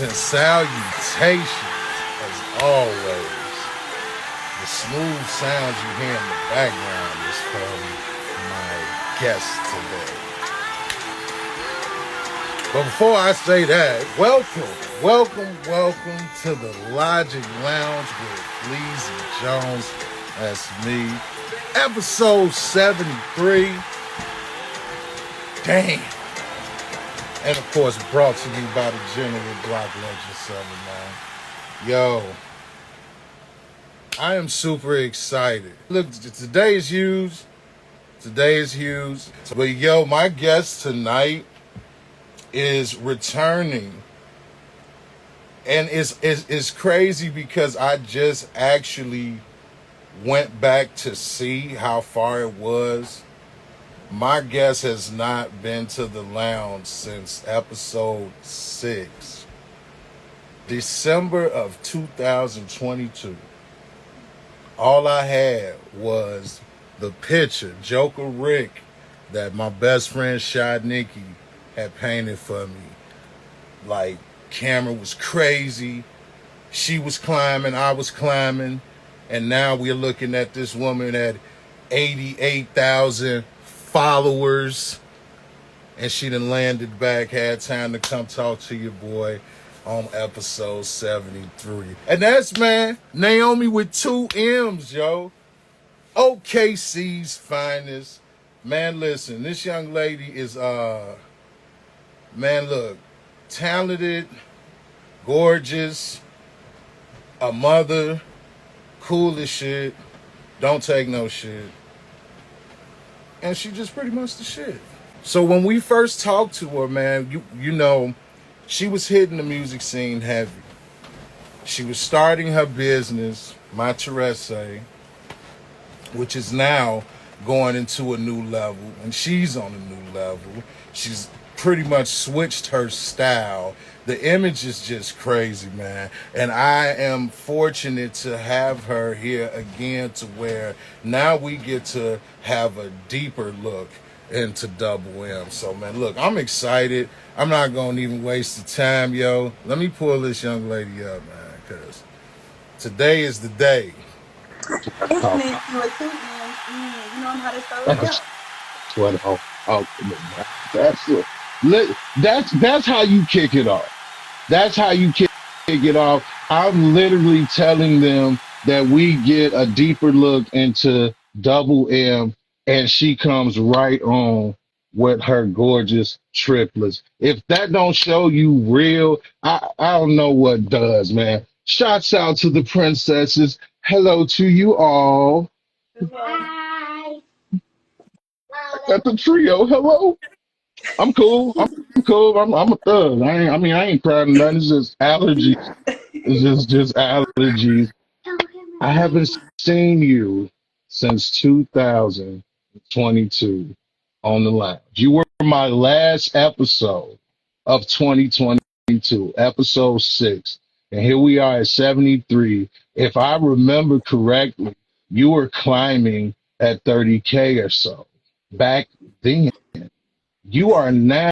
Greetings and salutations, as always. The smooth sounds you hear in the background is from my guest today. But before I say that, welcome to the Logic Lounge with Fleazy Jones. That's me. Episode 73. Damn. And of course, brought to you by the General Block Lecture 7, man. Yo, I am super excited. Look, today is huge. But yo, my guest tonight is returning. And it's crazy because I just actually went back to see how far it was. My guest has not been to the lounge since episode 6, December of 2022. All I had was the picture, Joker Rick, that my best friend Shad Nikki had painted for me. Like, camera was crazy. She was climbing, I was climbing. And now we're looking at this woman at 88,000 followers, and she done landed back, had time to come talk to your boy on episode 73. And that's, man, Naomi with 2M's, yo. OKC's finest. Man, listen, this young lady is, man, look, talented, gorgeous, a mother, cool as shit, don't take no shit. And she just pretty much the shit. So when we first talked to her, man, you know, she was hitting the music scene heavy. She was starting her business, My Terese, which is now going into a new level. And she's on a new level. She's pretty much switched her style. The image is just crazy, man. And I am fortunate to have her here again, to where now we get to have a deeper look into Double M. So, man, look, I'm excited. I'm not going to even waste the time, yo. Let me pull this young lady up, man, because today is the day. It's Nancy with 2M's. You know how to start with that. That's how you kick it off. That's how you kick it off. I'm literally telling them that we get a deeper look into Double M, and she comes right on with her gorgeous triplets. If that don't show you real, I don't know what does, man. Shouts out to the princesses. Hello to you all. Hi. At the trio, hello. I'm cool. I'm a thug. I ain't crying nothing. It's just allergies. It's just allergies. I haven't seen you since 2022 on the lounge. You were my last episode of 2022, episode 6. And here we are at 73. If I remember correctly, you were climbing at 30K or so back then. You are now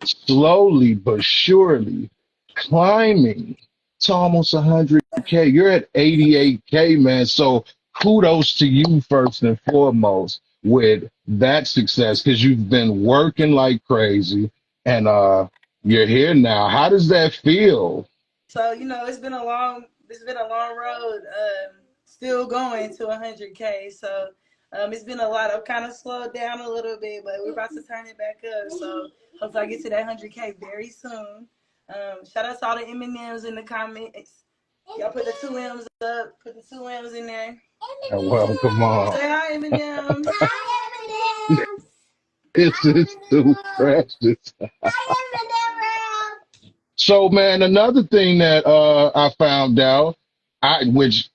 slowly but surely climbing to almost 100K. You're at 88K, man. So kudos to you first and foremost with that success, because you've been working like crazy, and you're here now. How does that feel? So it's been a long road. Still going to 100K. So it's been a lot. I've kind of slowed down a little bit, but we're about to turn it back up. So hopefully I get to that 100K very soon. Shout out to all the M&M's in the comments. Y'all put the 2M's up. Put the 2M's in there. Well, come on. Say hi, M&M's. Hi, M&M's. It's too precious. So, man, another thing that I found out, which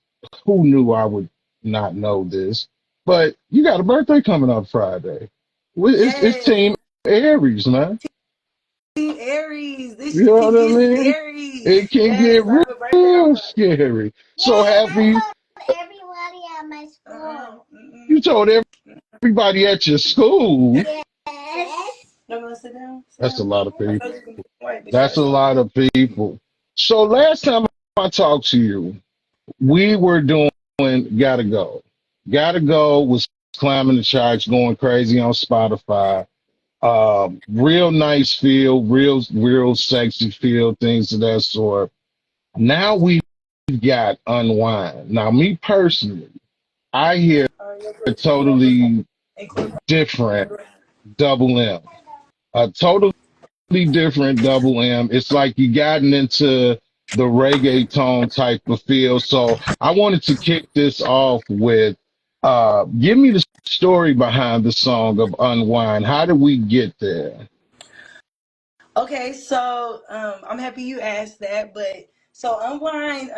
who knew I would not know this, but you got a birthday coming up Friday. It's Team Aries, man. Team Aries. This You know what I mean? scary. It can get real scary. So happy. Everybody at my school. You told everybody at your school. Yes. You want to sit down? That's a lot of people. That's a lot of people. So last time I talked to you, we were doing Gotta Go. Gotta Go was climbing the charts, going crazy on Spotify. Real nice feel, real sexy feel, things of that sort. Now we got Unwind. Now, me personally, I hear a totally different Double M. A totally different Double M. It's like you gotten into the reggaeton type of feel. So I wanted to kick this off with give me the story behind the song of Unwind. How did we get there? Okay, so I'm happy you asked that. But so Unwind,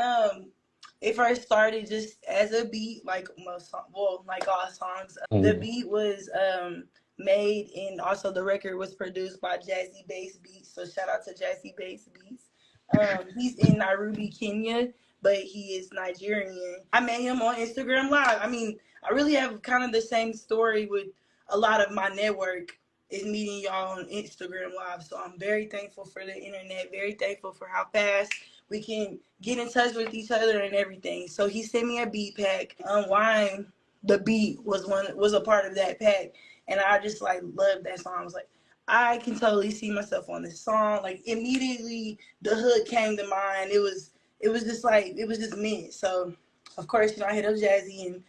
it first started just as a beat, like like all songs. The Mm. beat was made, and also the record was produced by Jazzy Bass Beats. So shout out to Jazzy Bass Beats. He's in Nairobi, Kenya, but he is Nigerian. I met him on Instagram Live. I mean, I really have kind of the same story with a lot of my network is meeting y'all on Instagram Live. So I'm very thankful for the internet, very thankful for how fast we can get in touch with each other and everything. So he sent me a beat pack. Unwind, the beat was a part of that pack. And I just like loved that song. I was like, I can totally see myself on this song. Like immediately the hook came to mind. It was just like it was just meant. So of course, I hit up Jazzy and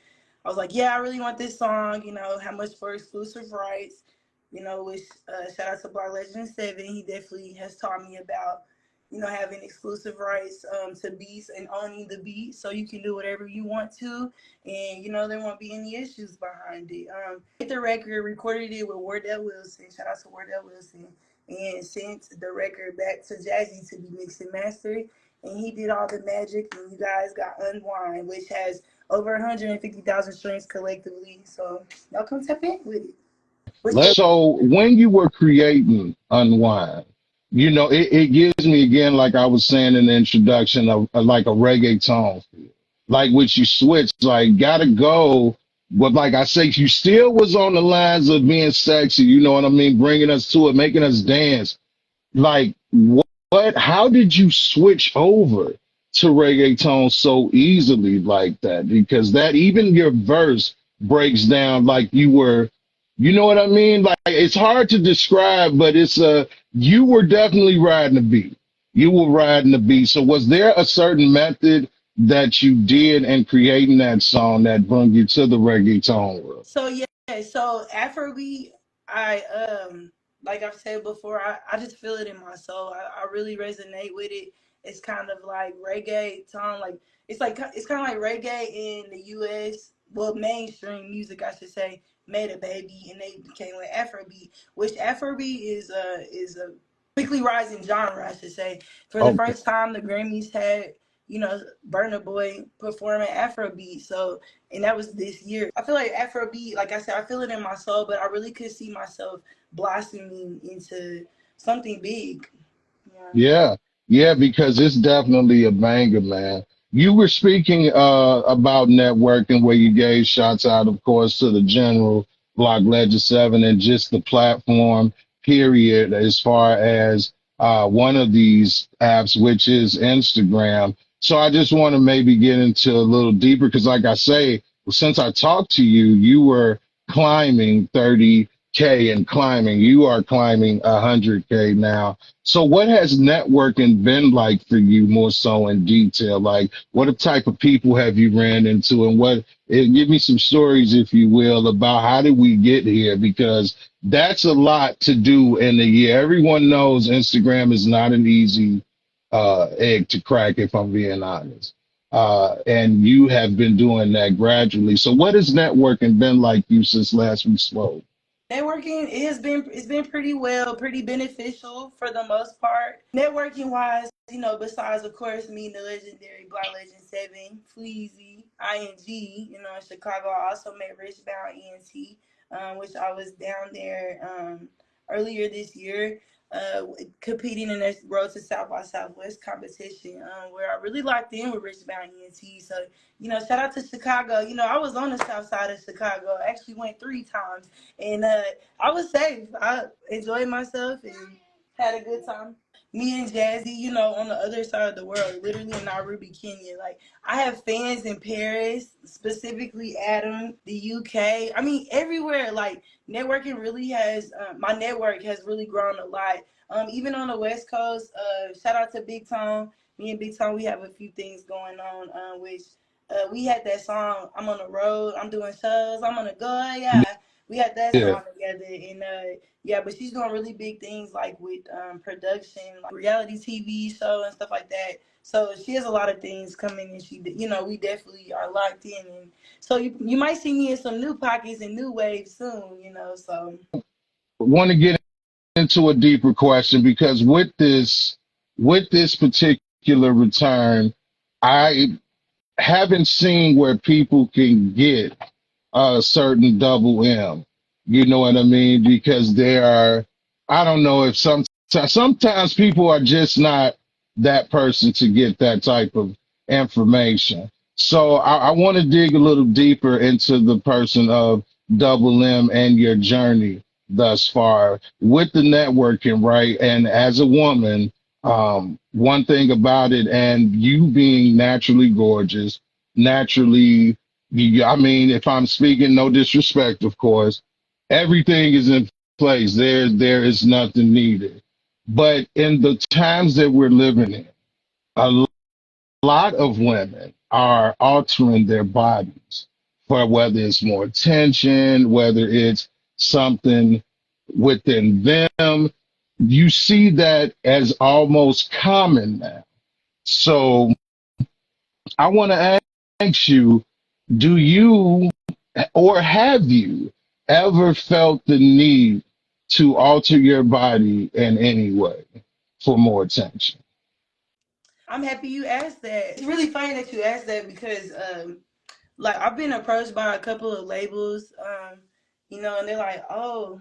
I was like, yeah, I really want this song, how much for exclusive rights? Which shout out to Black Legend 7. He definitely has taught me about, having exclusive rights to beats and owning the beat so you can do whatever you want to. And, there won't be any issues behind it. Hit the record, recorded it with Wardell Wilson. Shout out to Wardell Wilson. And sent the record back to Jazzy to be mixed and mastered. And he did all the magic, and you guys got Unwind, which has over 150,000 streams collectively. So y'all come tap in with it. So when you were creating Unwind, it gives me again, like I was saying in the introduction, of like a reggaeton feel. Like which you switch, like gotta go. But like I say, you still was on the lines of being sexy, you know what I mean? Bringing us to it, making us dance. Like how did you switch over to reggaeton so easily like that? Because that even your verse breaks down like you were, you know what I mean? Like it's hard to describe, but you were definitely riding the beat. You were riding the beat. So was there a certain method that you did in creating that song that brought you to the reggaeton world? So yeah, so Afrobeat, I like I've said before, I just feel it in my soul. I really resonate with it. It's kind of like reggae tone, like it's kind of like reggae in the U.S. Well, mainstream music, I should say, made a baby, and they became with Afrobeat, which Afrobeat is a quickly rising genre, I should say. For the Okay. first time, the Grammys had Burna Boy performing Afrobeat, so and that was this year. I feel like Afrobeat, like I said, I feel it in my soul, but I really could see myself blossoming into something big. Yeah. Yeah, yeah, because it's definitely a banger, man. You were speaking about networking where you gave shots out, of course, to the general Block Legend 7 and just the platform, period, as far as one of these apps, which is Instagram. So I just want to maybe get into a little deeper because, like I say, since I talked to you, you were climbing 30K and climbing. You are climbing 100K now. So what has networking been like for you more so in detail? Like what type of people have you ran into and give me some stories, if you will, about how did we get here? Because that's a lot to do in a year. Everyone knows Instagram is not an easy egg to crack, if I'm being honest. And you have been doing that gradually. So what has networking been like you since last we spoke? Networking it's been pretty well, pretty beneficial for the most part. Networking wise, besides of course meeting the legendary Black Legend 7, Fleazy, ING, in Chicago. I also met Richbound ENT, which I was down there earlier this year. Competing in this Road to South by Southwest competition, where I really locked in with Richbound ENT. So, shout out to Chicago. I was on the south side of Chicago. I actually went 3 times, and I was safe. I enjoyed myself and had a good time. me and Jazzy, you know, on the other side of the world, literally in Nairobi, Kenya. Like, I have fans in Paris, specifically Adam, the UK. I mean, everywhere. Like, networking really has, my network has really grown a lot. Even on the West Coast, shout out to Big Tone. Me and Big Tone, we have a few things going on, which we had that song, I'm on the road, I'm doing shows, I'm on the go, yeah. We had that Yeah. song together, and yeah, but she's doing really big things like with production, like reality TV show and stuff like that. So she has a lot of things coming, and she, you know, we definitely are locked in, and so you might see me in some new pockets and new waves soon, you know. So Want to get into a deeper question because with this particular return, I haven't seen where people can get a certain double M. You know what I mean? Because there are, I don't know if sometimes people are just not that person to get that type of information. So I want to dig a little deeper into the person of Double M and your journey thus far with the networking, right? And as a woman, one thing about it, and you being naturally gorgeous, naturally I mean, if I'm speaking, no disrespect, of course, everything is in place. There is nothing needed. But in the times that we're living in, a lot of women are altering their bodies for whether it's more attention, whether it's something within them. You see that as almost common now. So I want to ask you, do you or have you ever felt the need to alter your body in any way for more attention? I'm happy you asked that. It's really funny that you asked that because like I've been approached by a couple of labels, you know, and they're like, oh,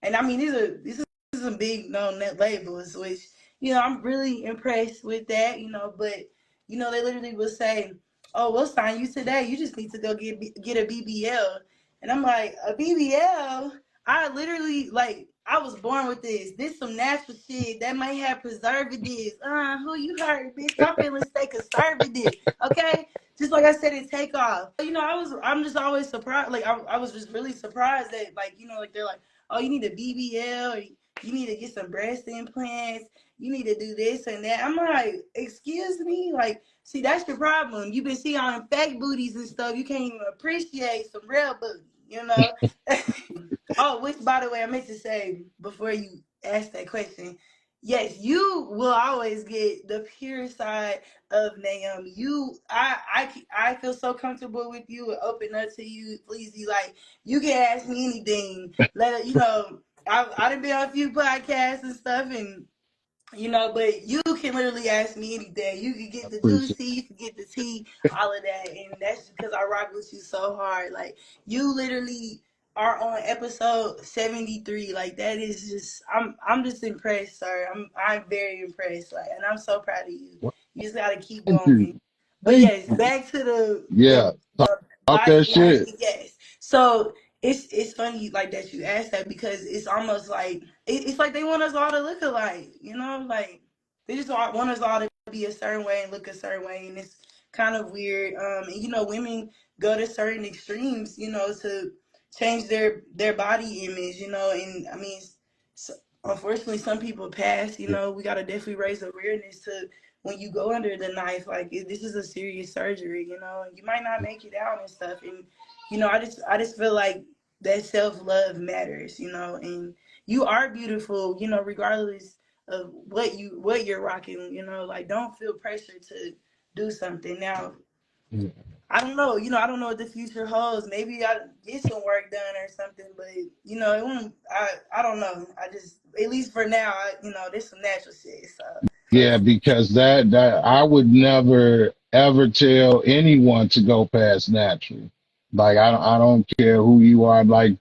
and I mean these are some big known net labels, which you know I'm really impressed with that, you know, but you know they literally will say, oh, we'll sign you today. You just need to go get a BBL, and I'm like, a BBL? I literally like. I was born with this. This some natural shit that might have preservatives. Who you heard, bitch? My feelings stay conservative. Okay, just like I said in Takeoff. You know, I'm just always surprised. Like I was just really surprised that like, you know, like they're like, oh, you need a BBL, or you need to get some breast implants, you need to do this and that. I'm like, excuse me, like, see, that's your problem. You've been seeing all them fake booties and stuff. You can't even appreciate some real booty, you know. Oh, which by the way, I meant to say before you ask that question, yes, you will always get the pure side of Naomi. I feel so comfortable with you and open up to you, please. Like you can ask me anything. Let you know. I done been on a few podcasts and stuff, and you know, but you can literally ask me anything. You can I get the appreciate juicy, you can get the tea, all of that, and that's because I rock with you so hard. Like you literally are on episode 73. Like that is just, I'm just impressed, sir. I'm very impressed. Like, and I'm so proud of you. it. You just gotta keep Thank going. you. But Thank yes, you. back to the Yeah, the the talk that body shit. management. Yes. So it's funny like that you asked that because it's almost like it's like they want us all to look alike, you know, like they just want us all to be a certain way and look a certain way, and it's kind of weird. And you know, women go to certain extremes, you know, to change their body image, you know, and I mean, so, unfortunately, some people pass. You Yeah. know, we gotta definitely raise awareness to when you go under the knife, like this is a serious surgery, you know, and you might not make it out and stuff, and you know, I just feel like that self love matters, you know, and you are beautiful, you know, regardless of what you're rocking, you know, like don't feel pressure to do something. Now, I don't know, you know, I don't know what the future holds. Maybe I get some work done or something, but you know, it won't. I don't know. I just at least for now, you know, there's some natural shit. So we'll Yeah, see. because that I would never ever tell anyone to go past natural. Like I don't care who you are. Like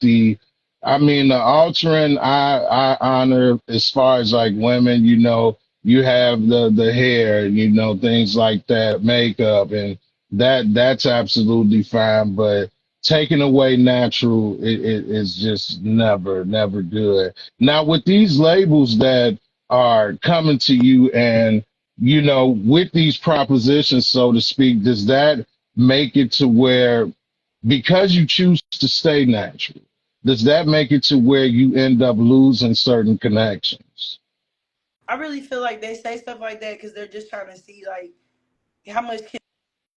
I mean the altering I honor as far as like women. You know, you have the hair, you know, things like that, makeup, and that's absolutely fine. But taking away natural it is just never good. Now with these labels that are coming to you and, with these propositions, so to speak, does that make it to where, because you choose to stay natural, does that make it to where you end up losing certain connections? I really feel like they say stuff like that because they're just trying to see like how much can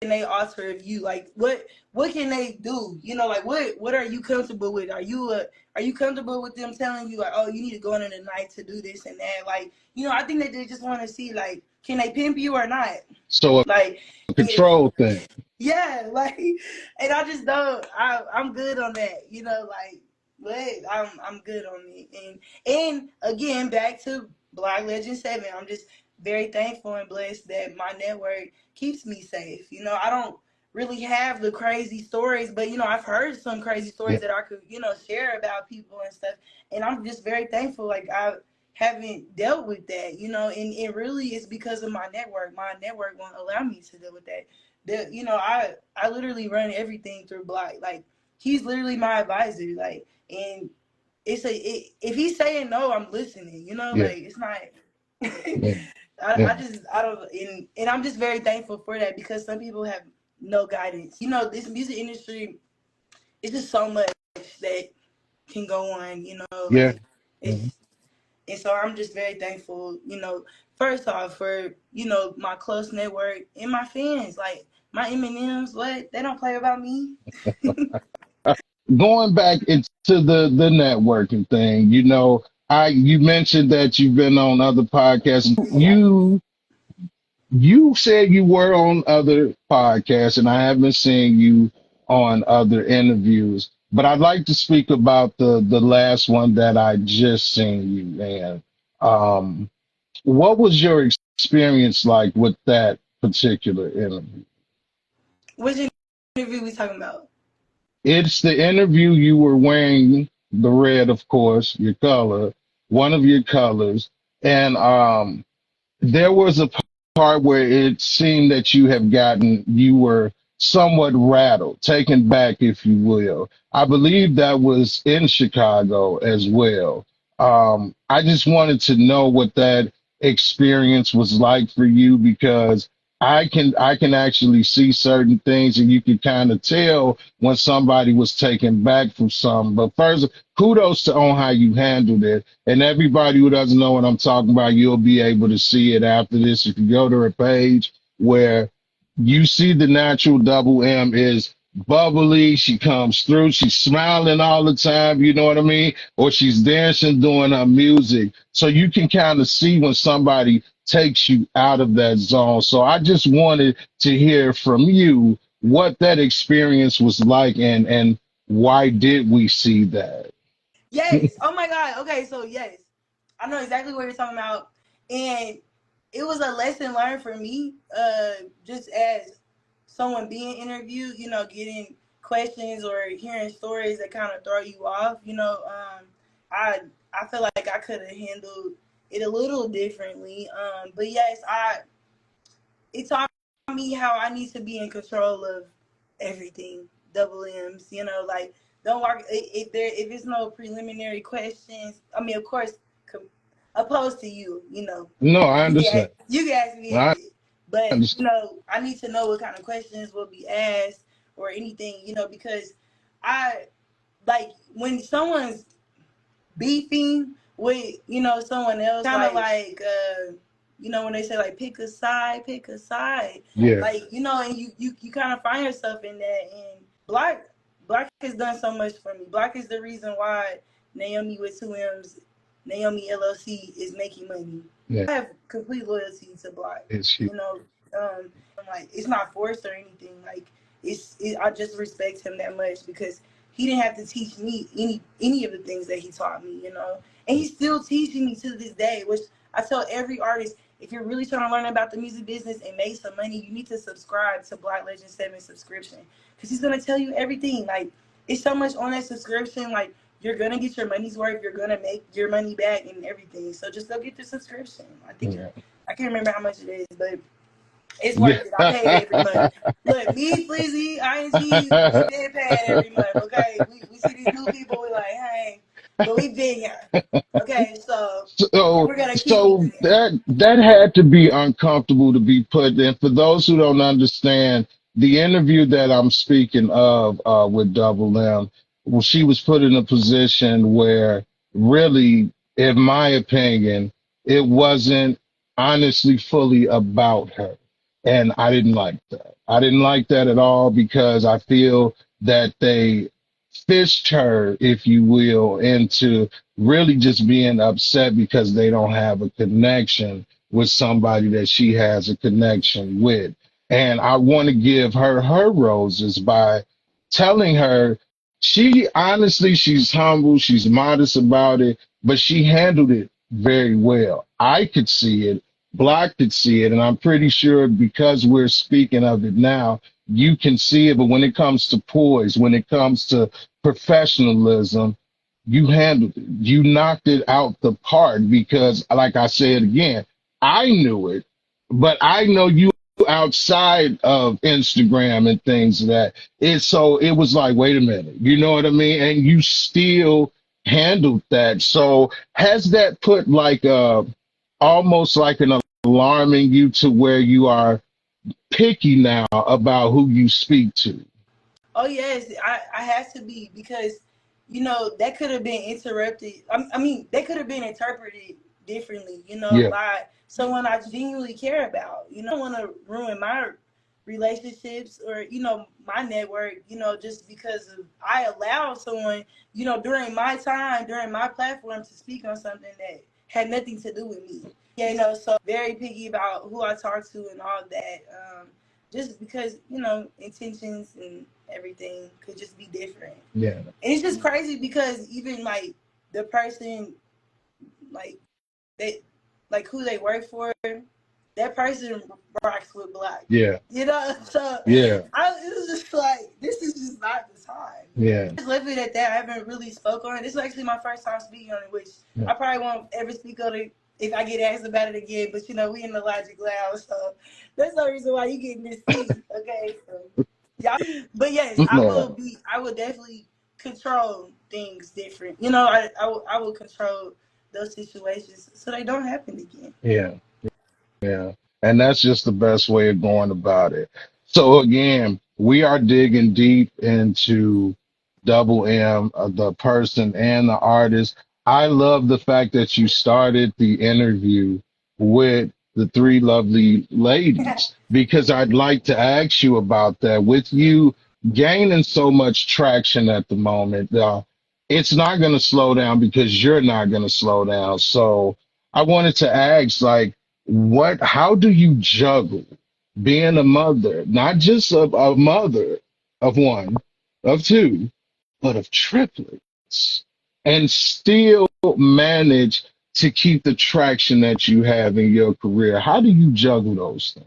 they alter if you like what can they do? Like what are you comfortable with? Are you comfortable with them telling you like, oh, you need to go in the night to do this and that? Like, I think that they just want to see like, can they pimp you or not? So Like, a control thing. yeah, like, and I just don't. I'm good on that. Like, but I'm good on it. And again, back to Black Legend 7. I'm just very thankful and blessed that my network keeps me safe. I don't really have the crazy stories, but I've heard some crazy stories Yeah. that I could share about people and stuff. And I'm just very thankful. Like I haven't dealt with that, and it really is because of my network. My network won't allow me to deal with that. I literally run everything through Block. Like he's literally my advisor. Like, and if he's saying no, I'm listening. Yeah. Like it's not. Yeah. Yeah. I don't, and I'm just very thankful for that because some people have no guidance. This music industry, it's just so much that can go on. Yeah. Like it's. And so I'm just very thankful, first off for, my close network and my fans. Like my M&Ms, they don't play about me. Going back into the networking thing, you mentioned that you've been on other podcasts. You said you were on other podcasts, and I have been seeing you on other interviews. But I'd like to speak about the last one that I just seen you, man. What was your experience like with that particular interview? Which interview we talking about? It's the interview you were wearing the red, of course, your color, one of your colors, and there was a part where it seemed that you were somewhat rattled, taken back, if you will. I believe that was in Chicago as well. I just wanted to know what that experience was like for you because I can actually see certain things and you can kind of tell when somebody was taken back from something. But first, kudos to on how you handled it. And everybody who doesn't know what I'm talking about, you'll be able to see it after this. If you go to her page where you see the natural double M is bubbly, she comes through, she's smiling all the time, you know what I mean? Or she's dancing, doing her music. So you can kind of see when somebody takes you out of that zone. So I just wanted to hear from you what that experience was like and why did we see that? Yes. Oh my God. Okay. So yes, I know exactly what you're talking about. And it was a lesson learned for me, just as someone being interviewed, getting questions or hearing stories that kind of throw you off. I I feel like I could have handled it a little differently. But yes, it taught me how I need to be in control of everything. Double M's, like don't walk if it's no preliminary questions. I mean, of course, opposed to you, No, I understand. you can ask me I anything, but understand. I need to know what kind of questions will be asked or anything, because I like when someone's beefing with someone else, kind of like when they say like pick a side, Yeah, like and you kind of find yourself in that. And Black has done so much for me. Black is the reason why Naomi with 2M's, Naomi LLC is making money. yeah, I have complete loyalty to Black. it's huge. Like it's not forced or anything. Like I just respect him that much because he didn't have to teach me any of the things that he taught me, and he's still teaching me to this day. Which I tell every artist, if you're really trying to learn about the music business and make some money, you need to subscribe to Black Legend 7 subscription because he's gonna tell you everything. Like it's so much on that subscription. Like you're gonna get your money's worth. You're gonna make your money back and everything. So just go get the subscription. Yeah. I can't remember how much it is, but it's Yeah. worth it. I pay it every month. Look, me, Fleazy, ING, we get paid every month. Okay, we see these new people. We're like, hey, but we've been here. Okay, so and So, we're gonna keep so moving there. that had to be uncomfortable to be put in. For those who don't understand, the interview that I'm speaking of with Double M, well, she was put in a position where really, in my opinion, it wasn't honestly fully about her. And I didn't like that. I didn't like that at all because I feel that they fished her, if you will, into really just being upset because they don't have a connection with somebody that she has a connection with. And I want to give her her roses by telling her she honestly, she's humble, she's modest about it, but she handled it very well. I could see it, Block could see it, and I'm pretty sure because we're speaking of it now, you can see it. But when it comes to poise, when it comes to professionalism, you handled it. You knocked it out the park because, like I said again, I knew it, but I know you outside of Instagram and things of that. So it was like, wait a minute, you know what I mean? And you still handled that. So has that put like almost like an alarming you to where you are picky now about who you speak to? Oh yes, I have to be because that could have been interrupted. I mean, that could have been interpreted differently. Yeah, By someone I genuinely care about. I don't want to ruin my relationships or my network. Just because of I allow someone during my time during my platform to speak on something that had nothing to do with me. Yeah, so very picky about who I talk to and all that. Just because intentions and everything could just be different. yeah, And it's just crazy because even like the person, like they, like who they work for, that person rocks with Black. yeah, So yeah, it was just like this is just not the time. yeah, Just leave it at that. I haven't really spoke on it. This is actually my first time speaking on it, which yeah. I probably won't ever speak on it if I get asked about it again. But we in the Logic Lounge, so that's the reason why you getting this seat. Okay, so yeah. But yes, No, I will definitely control things different. I will control those situations so they don't happen again. yeah. Yeah, and that's just the best way of going about it. So again, we are digging deep into Double M, the person and the artist. I love the fact that you started the interview with the three lovely ladies because I'd like to ask you about that. With you gaining so much traction at the moment, it's not going to slow down because you're not going to slow down. So I wanted to ask, like, how do you juggle being a mother, not just a mother of one, of two, but of triplets, and still manage to keep the traction that you have in your career? How do you juggle those things?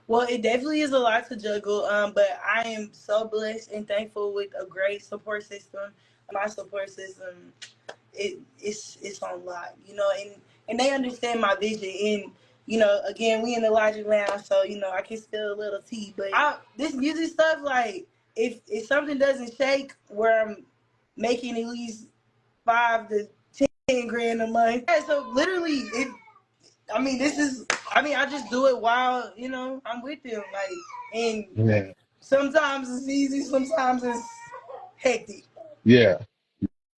Well, it definitely is a lot to juggle, but I am so blessed and thankful with a great support system. My support system, it's on lock, and they understand my vision. And again, we in the Logic Lounge, so I can spill a little tea. But this music stuff, like if something doesn't shake, where I'm making at least 5 to 10 grand a month, yeah, so literally, this is. I just do it while I'm with them, like, and Yeah, sometimes it's easy, sometimes it's hectic. yeah.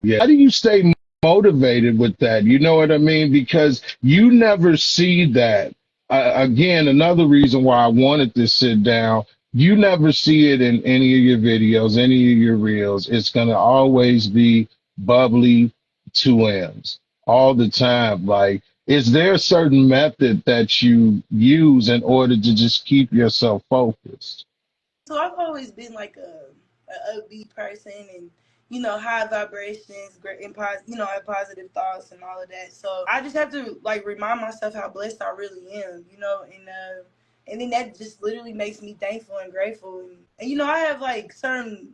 Yeah. How do you stay motivated with that? You know what I mean? Because you never see that. Again, another reason why I wanted to sit down, you never see it in any of your videos, any of your reels. It's going to always be bubbly 2M's all the time. Like, is there a certain method that you use in order to just keep yourself focused? So I've always been like a upbeat person, and high vibrations, great and have positive thoughts and all of that. So I just have to like remind myself how blessed I really am, and then that just literally makes me thankful and grateful. And I have like certain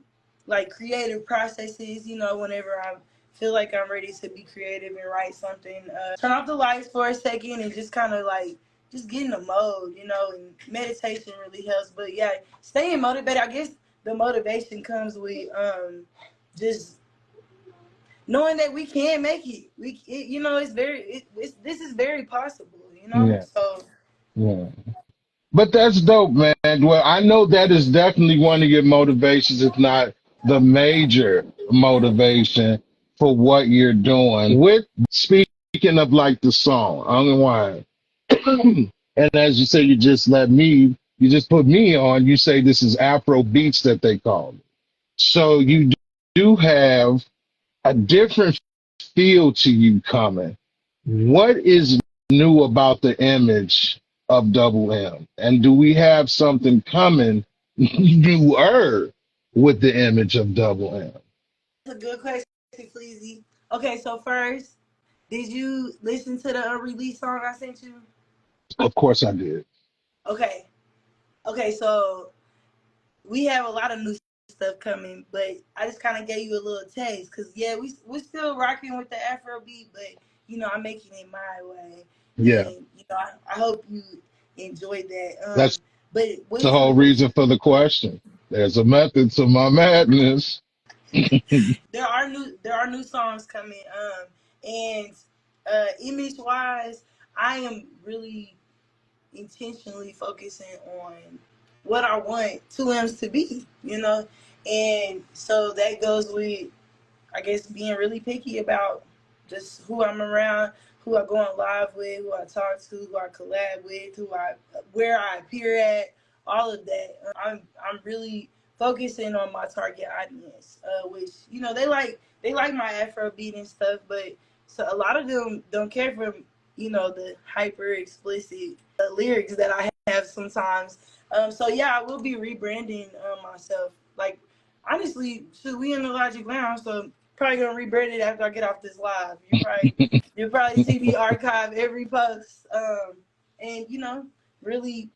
like creative processes, whenever I feel like I'm ready to be creative and write something. Turn off the lights for a second and just kind of like just get in the mode, and meditation really helps. But yeah, staying motivated, I guess the motivation comes with just knowing that we can make it. You know, this is very possible. You know, Yeah, so yeah. But that's dope, man. Well, I know that is definitely one of your motivations, if not the major motivation for what you're doing. With speaking of like the song, Unwind, and as you say, you just put me on. You say this is Afro beats that they call it. So you do have a different feel to you coming. What is new about the image of Double M? And do we have something coming newer with the image of Double M? that's a good question, Fleazy. Okay, so first, did you listen to the unreleased song I sent you? Of course I did. Okay, okay, so we have a lot of new stuff coming, but I just kind of gave you a little taste because yeah, we're still rocking with the Afro beat, but you know I'm making it my way, Yeah, and you know I hope you enjoyed that. that's But the with whole reason for the question. There's a method to my madness. there are new songs coming, and image wise, I am really intentionally focusing on what I want 2M's to be, you know? And so that goes with, I guess, being really picky about just who I'm around, who I go on live with, who I talk to, who I collab with, where I appear at, all of that. I'm really focusing on my target audience, which you know they like my Afro beat and stuff, but so a lot of them don't care for the hyper explicit lyrics that I have sometimes. So yeah, I will be rebranding myself. Like honestly, should we in the Logic Lounge? So probably gonna rebrand it after I get off this live. You'll probably see me archive every post, and really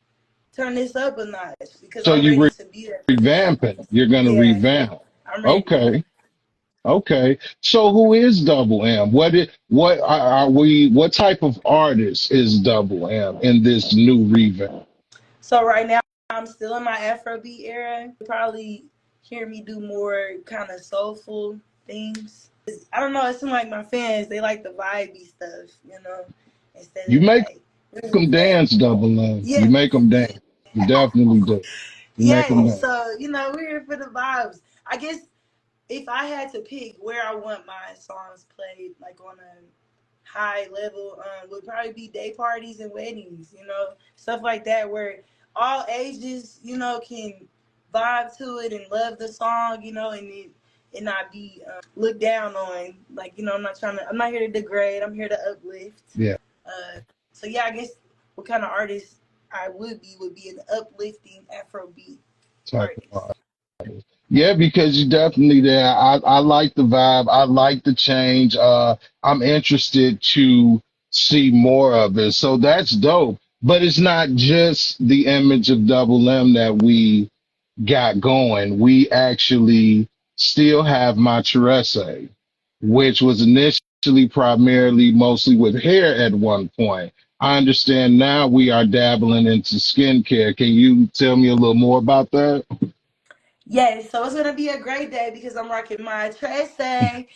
turn this up a notch because So I'm you ready to be that for these revamping. artists. You're going to Yeah, revamp. I'm ready. Okay. Okay. So who is Double M? What are we? What type of artist is Double M in this new revamp? So right now I'm still in my Afrobeat era. You'll probably hear me do more kind of soulful things. I don't know. It seems like my fans they like the vibey stuff, instead You of make like really them fast. dance, Double M. Yeah, You make them dance. You definitely do. You make them yeah. dance. So we're here for the vibes. I guess if I had to pick where I want my songs played, like on a high level, would probably be day parties and weddings, stuff like that, where all ages, can vibe to it and love the song, and not be looked down on. Like, I'm not here to degrade. I'm here to uplift. Yeah. Uh, so yeah, I guess what kind of artist I would be an uplifting Afrobeat Type of artist. artist. Yeah, because you definitely there. I like the vibe. I like the change. I'm interested to see more of it. So that's dope. But it's not just the image of Double M that we got going. We actually still have my Teresa, which was initially primarily mostly with hair at one point. I understand now we are dabbling into skincare. Can you tell me a little more about that? Yes, so it's gonna be a great day because I'm rocking my Trace, and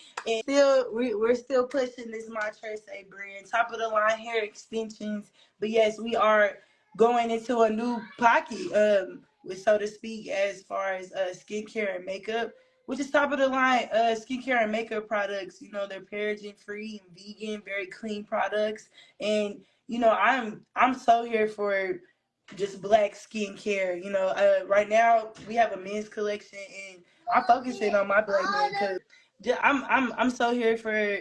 we're still pushing this my Trace brand, top of the line hair extensions. But yes, we are going into a new pocket, with so to speak, as far as skincare and makeup, which is top of the line skincare and makeup products. They're paraben free and vegan, very clean products, and I'm so here for just black skincare. Right now we have a men's collection, and I'm focusing on my black men because I'm so here for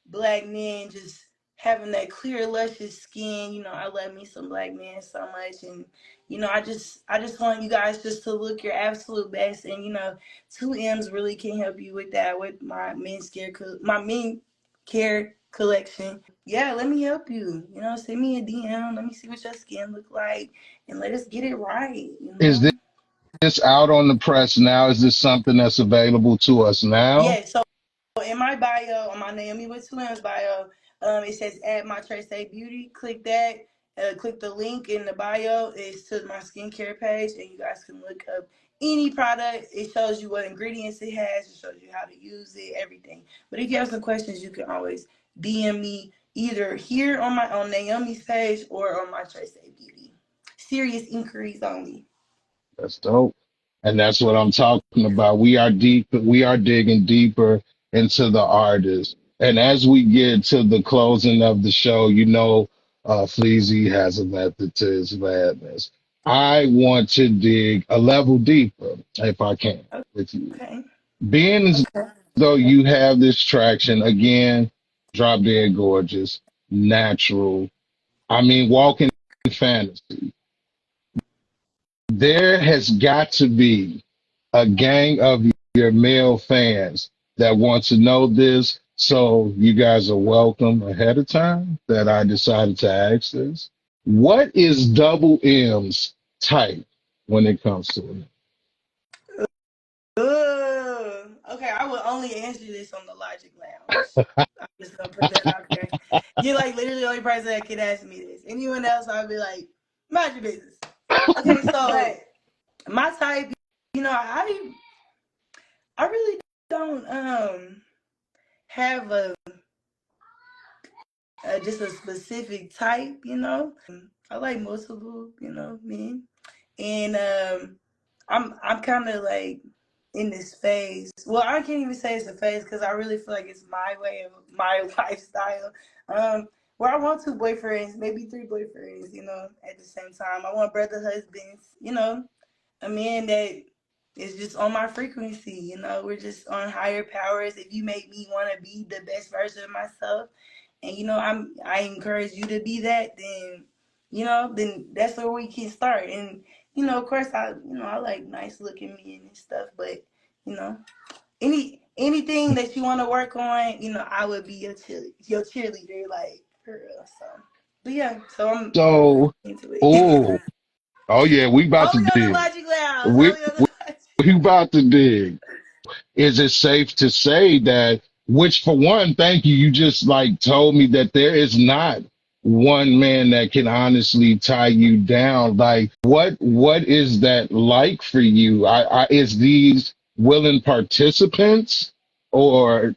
black men just having that clear, luscious skin. I love me some black men so much, and I just want you guys just to look your absolute best, and 2M's really can help you with that with my men care collection. Yeah, let me help you. Send me a DM. Let me see what your skin look like, and let us get it right. Is this out on the press now? Is this something that's available to us now? Yeah. So in my bio, on my Naomi with 2M's bio, it says add my Trace Beauty. Click that. click the link in the bio. It's to my skincare page, and you guys can look up any product. It shows you what ingredients it has. It shows you how to use it, everything. But if you have some questions, you can always DM me either here on Naomi's page or on my Trace Beauty. Serious inquiries only. That's dope. And that's what I'm talking about. We are digging deeper into the artist. And as we get to the closing of the show, Fleazy has a method to his madness. I want to dig a level deeper, if I can, with you. Okay. Being as though you have this traction, again, drop dead gorgeous, natural. I mean, walking fantasy. There has got to be a gang of your male fans that want to know this. So you guys are welcome ahead of time that I decided to ask this. What is Double M's type when it comes to it? Okay, I will only answer this on the Logic Lounge. I'm just gonna put that out there. You're like literally the only person that can ask me this. Anyone else, I'll be like, mind your business. Okay, so my type, I really don't have just a specific type. I like multiple, men, and I'm kind of like in this phase. Well, I can't even say it's a phase because I really feel like it's my way of my lifestyle. Where I want 2 boyfriends, maybe 3 boyfriends, at the same time. I want brother husbands, a man that is just on my frequency, we're just on higher powers. If you make me want to be the best version of myself, and I encourage you to be that, then that's where we can start. And of course, I like nice looking men and stuff, but anything that you want to work on, I would be your cheerleader, like for real. So, but yeah, so I'm So, into it. oh yeah, we about to Only on the dig. Logic Lounge. We, Only on the Logic. we about to dig. Is it safe to say that, which for one, thank you, you just like told me that there is not one man that can honestly tie you down. Like what is that like for you? Is these willing participants or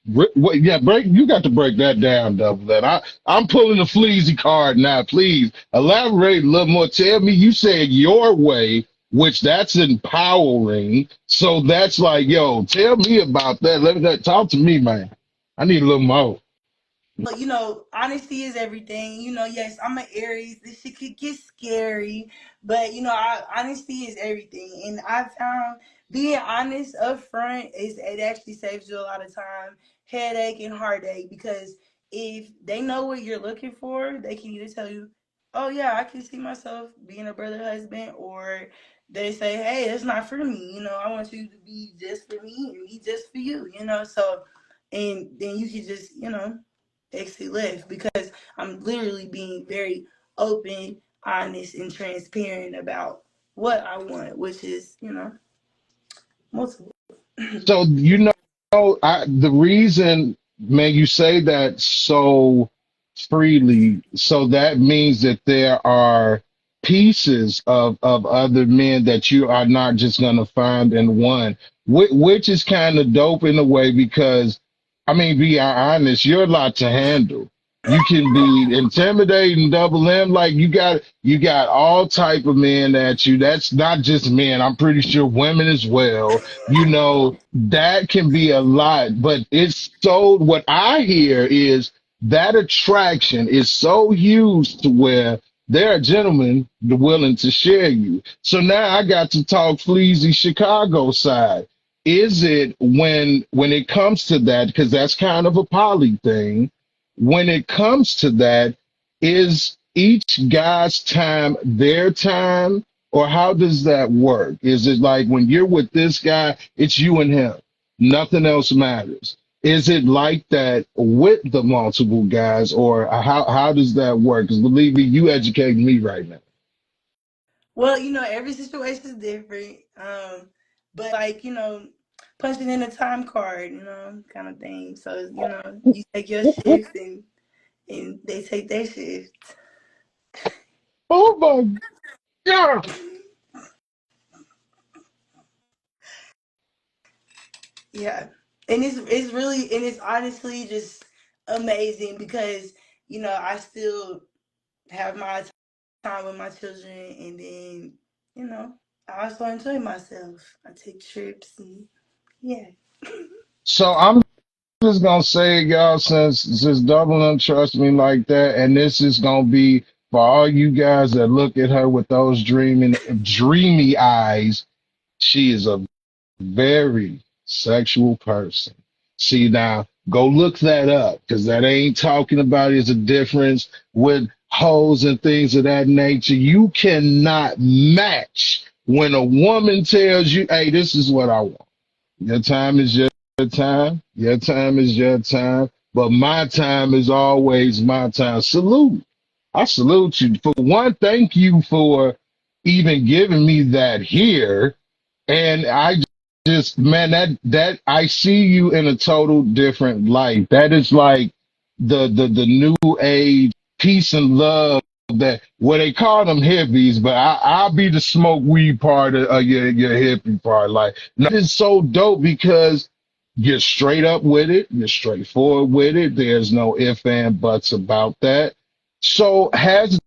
yeah, you got to break that down, Double. That I'm pulling the fleazy card now. Please elaborate a little more. Tell me, you said your way, which that's empowering. So that's like, yo, tell me about that. Talk to me, man. I need a little more. Honesty is everything. Yes, I'm an Aries. This shit could get scary, but honesty is everything. And I found being honest up front it actually saves you a lot of time, headache, and heartache. Because if they know what you're looking for, they can either tell you, "Oh yeah, I can see myself being a brother husband," or they say, "Hey, it's not for me. I want you to be just for me and me just for you." So, and then you can just exit left because I'm literally being very open, honest, and transparent about what I want, which is, multiple. So the reason, man, you say that so freely, so that means that there are pieces of other men that you are not just gonna find in one, which is kind of dope in a way because, I mean, be honest, you're a lot to handle. You can be intimidating, Double M. Like you got all type of men at you. That's not just men. I'm pretty sure women as well. That can be a lot, but it's so, what I hear is that attraction is so huge to where there are gentlemen willing to share you. So now I got to talk Fleazy Chicago side. Is it when it comes to that, because that's kind of a poly thing, when it comes to that, is each guy's time their time? Or how does that work? Is it like when you're with this guy, it's you and him, nothing else matters? Is it like that with the multiple guys, or how does that work? Because believe me, you educating me right now. Well, every situation is different. But like, punching in a time card, kind of thing. So, you take your shift and they take their shift. Oh my God. Yeah, and it's really and it's honestly just amazing because I still have my time with my children, and then you know I also enjoy myself. I take trips and yeah. So I'm just gonna say, y'all, since Double don't trust me like that, and this is gonna be for all you guys that look at her with those dreamy eyes. She is a very sexual person. See now, go look that up because that ain't talking about is a difference with hoes and things of that nature. You cannot match when a woman tells you, "Hey, this is what I want." Your time is your time. Your time is your time. But my time is always my time. Salute. I salute you. For one, thank you for even giving me that here. And I just, man, that I see you in a total different light. That is like the new age peace and love that well they call them hippies, but I'll be the smoke weed part of your hippie part. Like that is so dope because you're straight up with it, you're straightforward with it. There's no ifs and buts about that. So has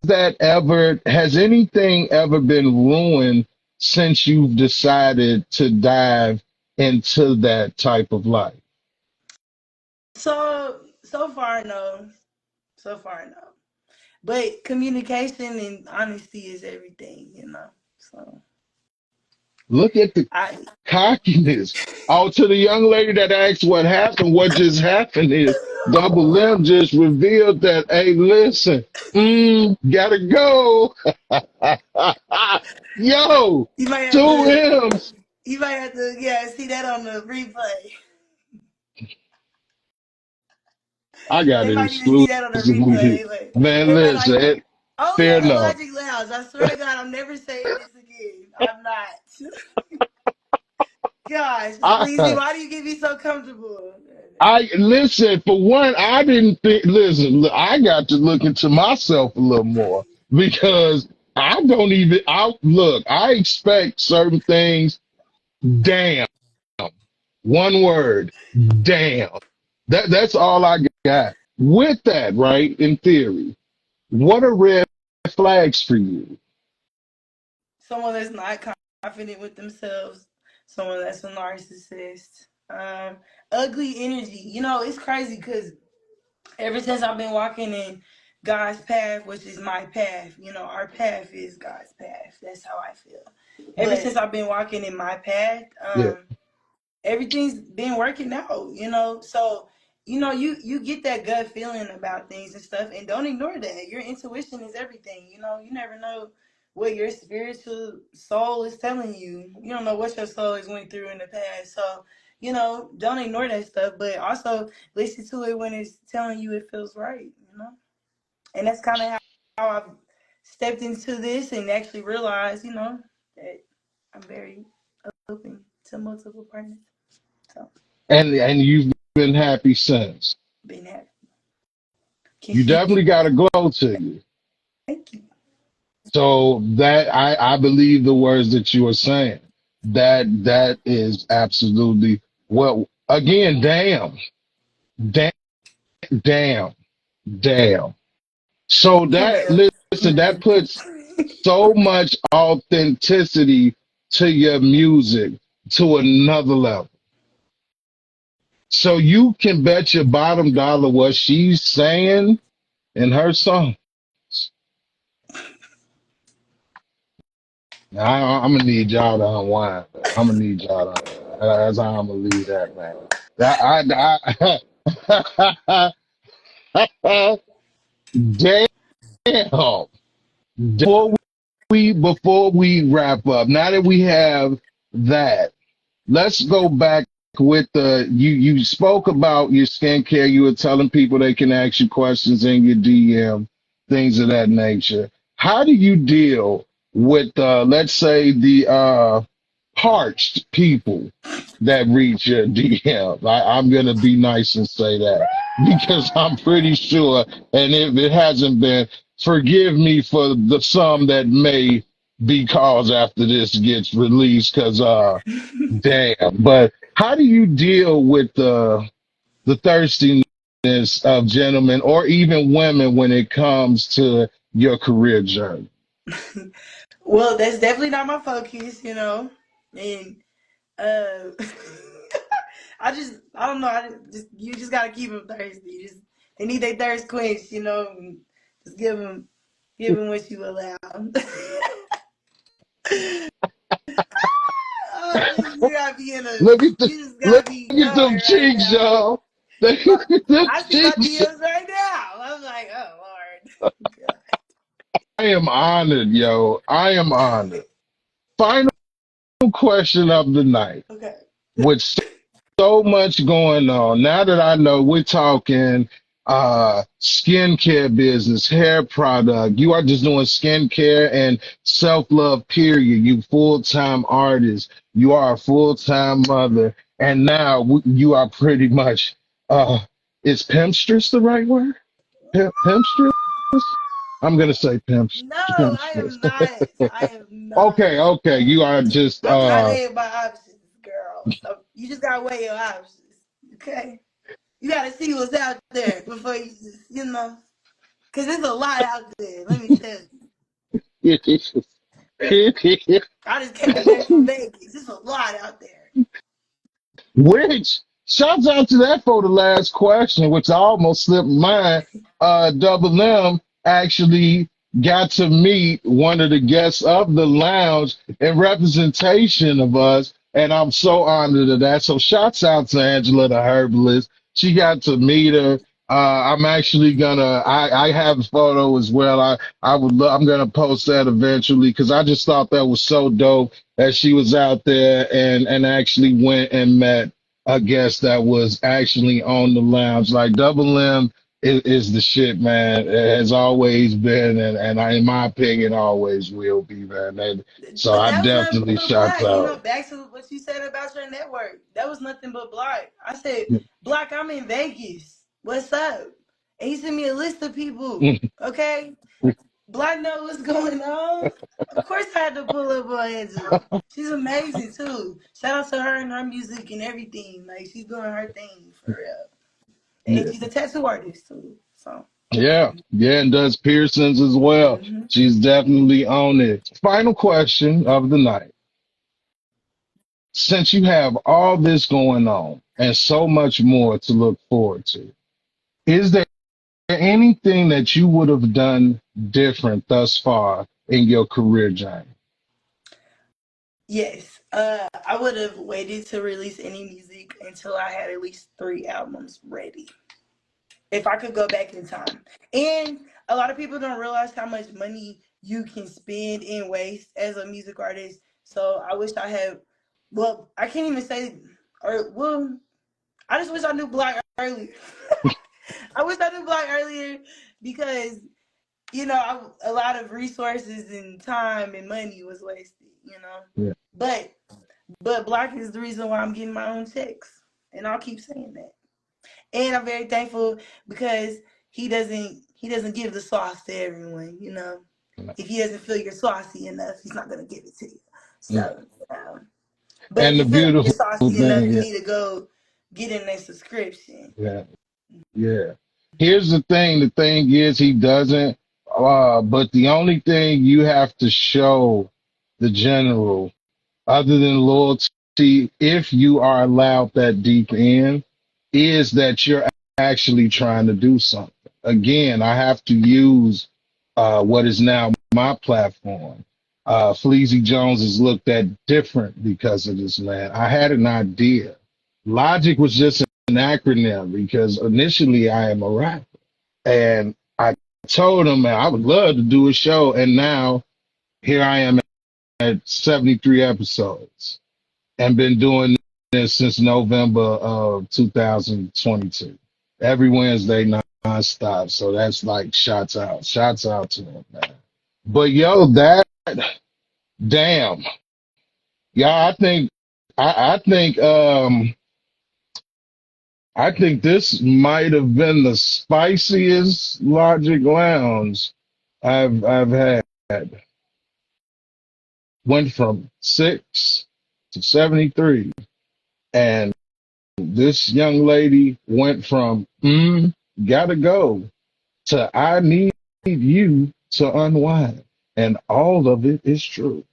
anything ever been ruined since you've decided to dive into that type of life? So far no, so far no. But communication and honesty is everything. So Look at the I cockiness. Oh, to the young lady that asked what happened, what just happened is Double M just revealed that, hey, listen, gotta go. Yo, you might have two to M's. yeah see that on the replay. I got They it might even see that on the exclusively. replay. Like, Man, they might listen, like, oh fair yeah, the enough. Logic Lounge. I swear to God, I'm never saying this again. I'm not. Gosh, Sleazy, I why do you get me so comfortable? I listen, for one, I didn't think, listen, look, I got to look into myself a little more because I don't even, I expect certain things. Damn. One word. Damn. That's all I got. With that, right, in theory, what are red flags for you? Someone that's not confident with themselves, someone that's a narcissist, ugly energy. It's crazy because ever since I've been walking in God's path, which is my path, our path is God's path. That's how I feel. Ever since I've been walking in my path, Yeah. everything's been working out. So you get that gut feeling about things and stuff, and don't ignore that. Your intuition is everything. You never know what your spiritual soul is telling you. You don't know what your soul has went through in the past. So don't ignore that stuff, but also listen to it when it's telling you it feels right. And that's kind of how I've stepped into this and actually realized that I'm very open to multiple partners. So And you've been happy since. been happy. You definitely got a glow to you. Thank you. So that I believe the words that you are saying. That is absolutely well again, damn, damn, damn. So Come that here. listen, that puts so much authenticity to your music to another level. So you can bet your bottom dollar what she's saying in her song. Now, I'm gonna need y'all to unwind. I'm gonna need y'all to unwind. That's how I'm gonna leave that, man. Damn. Before we wrap up, now that we have that, let's go back with the you spoke about your skincare. You were telling people they can ask you questions in your DM, things of that nature. How do you deal with let's say the parched people that reach your DM? I'm gonna be nice and say that because I'm pretty sure, and if it hasn't been forgive me for the some that may be caused after this gets released, because damn. But how do you deal with the thirstiness of gentlemen or even women when it comes to your career journey? Well, that's definitely not my focus, you know. And uh, I don't know. You just gotta keep them thirsty. They need their thirst quenched, you know. And just give them what you allow. Oh, you gotta be Look at you just look gotta be at them going right cheeks, now. y'all. Look My, at them I see my cheeks. DMs right now. I'm like, oh Lord. God. I am honored, yo. I am honored. Final question of the night. Okay. With so much going on, now that I know we're talking skincare business, hair product, you are just doing skincare and self-love, period. You full-time artist, you are a full-time mother, and now you are pretty much is pimpstress the right word? Pimpstress? I'm gonna say No, I pimpstress. am not. I am not. Okay, okay. You are just I'm trying to weigh my options, girl. So you just gotta weigh your options. Okay? You gotta see what's out there before you just, you know. Cause there's a lot out there, let me tell you. I just came back from Vegas. There's a lot out there. Which shouts out to that for the last question, which I almost slipped mine. Double M actually got to meet one of the guests of the lounge in representation of us, and I'm so honored of that. So shouts out to Angela the herbalist. She got to meet her. I'm actually gonna. I have a photo as well. I'm gonna post that eventually because I just thought that was so dope that she was out there and actually went and met a guest that was actually on the lounge. Like Double M is the shit, man. It has always been, and in my opinion, always will be, man. So But I that was nothing definitely but shout black. You know, out. back to what you said about your network. That was nothing but black. I said, Black, I'm in Vegas. What's up? And he sent me a list of people. Okay? Black know what's going on. Of course I had to pull up on Angela. She's amazing too. Shout out to her and her music and everything. Like she's doing her thing for real. And Yeah, she's a tattoo artist too. So yeah, and does piercings as well. hmm She's definitely on it. Final question of the night. Since you have all this going on and so much more to look forward to, is there anything that you would have done different thus far in your career journey? yes. I would have waited to release any music until I had at least 3 albums ready. If I could go back in time. And a lot of people don't realize how much money you can spend and waste as a music artist. So I wish I had, well, I can't even say, or, well, I just wish I knew Black earlier. I wish I knew Black earlier because, you know, a lot of resources and time and money was wasted, you know. Yeah. But Black is the reason why I'm getting my own checks. And I'll keep saying that. And I'm very thankful because he doesn't give the sauce to everyone, you know. If he doesn't feel you're saucy enough, he's not gonna give it to you. Yeah. So but if And the you feel like you're beautiful saucy enough, thing, you yeah, need to go get in a subscription. yeah, yeah. Here's the thing is he doesn't, but the only thing you have to show the general, other than loyalty, if you are allowed that deep in, is that you're actually trying to do something. Again, I have to use what is now my platform. Fleazy Jones is looked at different because of this, man. I had an idea. Logic was just an acronym because initially I am a rapper. And I told him, man, I would love to do a show. And now here I am at 73 episodes and been doing this since November of 2022. Every Wednesday nonstop. So that's like shouts out to him, man. But yo, that damn, yeah, I think this might have been the spiciest Logic Lounge I've had went from 6 to 73, and this young lady went from gotta go to I need you to unwind, and all of it is true.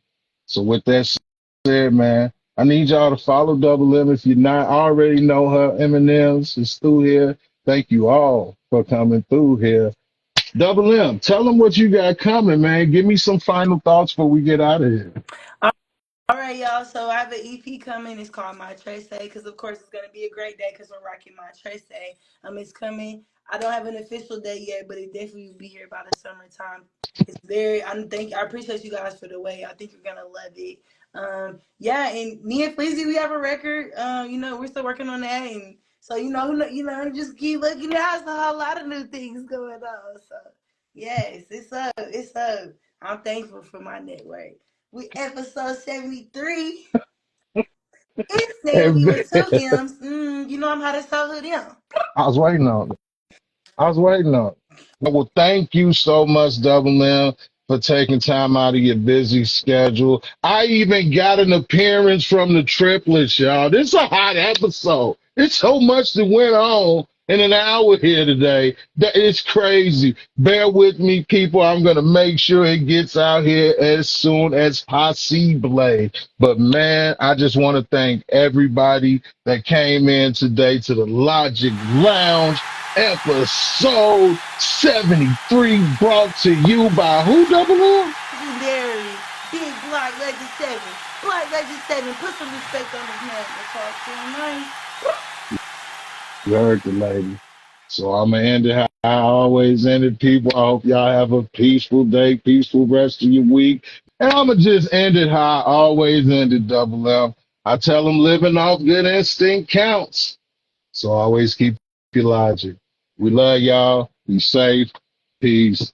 So with that said, man, I need y'all to follow Double M. If you're not already know her, Eminem's is through here. Thank you all for coming through here. Double M, tell them what you got coming, man. Give me some final thoughts before we get out of here. All right, y'all. So I have an EP coming. It's called My Trace Day because, of course, it's gonna be a great day because we're rocking My Trace Day. It's coming. I don't have an official date yet, but it definitely will be here by the summertime. It's very. I appreciate you guys for the wait. I think you're gonna love it. Yeah, and me and Fleazy, we have a record. We're still working on that, and so just keep looking out. There's a whole lot of new things going on. So yes, it's up. It's up. I'm thankful for my network. We episode 73. It's Hey, saying we with two M's. I'm how to sell to them. I was waiting on it. I was waiting on it. Well, thank you so much, Double M, for taking time out of your busy schedule. I even got an appearance from the triplets, y'all. This is a hot episode. It's so much that went on in an hour here today. That it's crazy. Bear with me, people. I'm gonna make sure it gets out here as soon as possible. But man, I just want to thank everybody that came in today to the Logic Lounge. Episode 73 brought to you by who, Double M? Legendary. Big Black Legend 7. Black Legend 7. Put some respect on his name. That's all I'm saying. You heard the lady. So I'm going to end it how I always end it, people. I hope y'all have a peaceful day, peaceful rest of your week. And I'm going to just end it how I always end it, Double M. I tell them living off good instinct counts. So always keep your logic. We love y'all. Be safe. Peace.